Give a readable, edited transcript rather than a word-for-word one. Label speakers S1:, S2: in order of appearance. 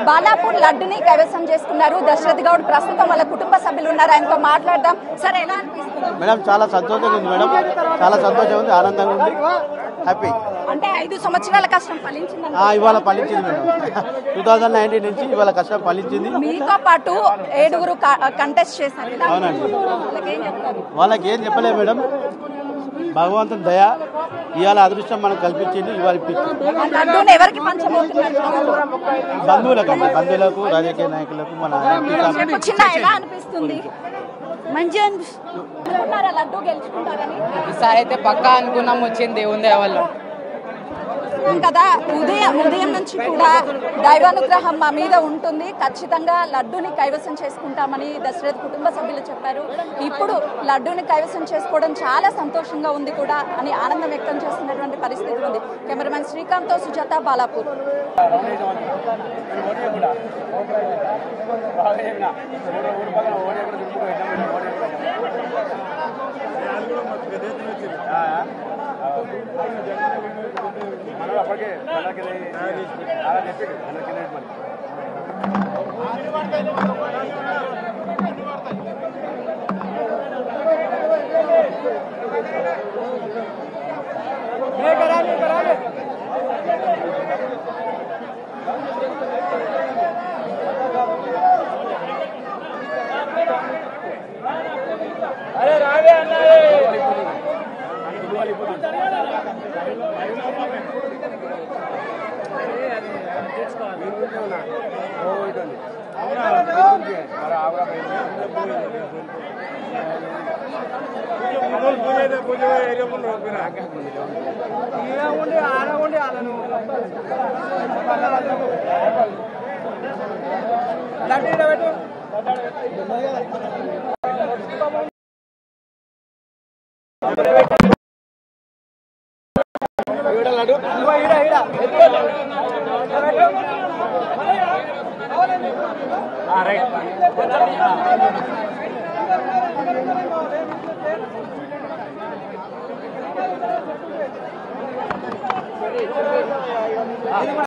S1: బాలాపూర్ లడ్డుని కైవసం చేసుకున్నారు దశరథ్ గౌడ్. ప్రస్తుతం వాళ్ళ కుటుంబ సభ్యులు ఉన్నారు, ఆయనతో మాట్లాడదాం. సార్ ఎలా అనిపిస్తుంది?
S2: మేడం చాలా సంతోషంగా ఉంది మేడం, చాలా సంతోషంగా ఉంది, ఆనందంగా ఉంది, హ్యాపీ.
S1: అంటే 5 సంవత్సరాల కష్టం ఫలించింది.
S2: ఇవాళ ఫలించింది మేడం. 2019 నుంచి ఇవాళ కష్టం ఫలించింది.
S1: మీతో పాటు 7 కంటెస్ట్ చేశారు.
S2: అవునండి, వాళ్ళకి ఏం చెప్పలేదు మేడం, భగవంతుని దయ, ఇవాళ అదృష్టం మనకు కల్పించింది. ఇవాళ
S1: ఎవరికి పంచబోతున్నారు?
S2: బంధువులకు, రాజకీయ నాయకులకు. మన
S1: ఎలా అనిపిస్తుంది? మంచిగా లడ్డు గెలుచుకుంటారని
S3: ఈసారి అయితే పక్కా అనుకున్నాం, వచ్చింది దేవుని దయ వల్ల
S1: కదా. ఉదయం నుంచి కూడా దైవానుగ్రహం మా మీద ఉంటుంది, ఖచ్చితంగా లడ్డూని కైవసం చేసుకుంటామని దశరథ్ కుటుంబ సభ్యులు చెప్పారు. ఇప్పుడు లడ్డూని కైవసం చేసుకోవడం చాలా సంతోషంగా ఉంది కూడా అని ఆనందం వ్యక్తం చేస్తున్నటువంటి పరిస్థితి ఉంది. కెమెరామెన్ శ్రీకాంత్తో సుజాత, బాలాపూర్.
S4: अरे रावे अन्ना రైట్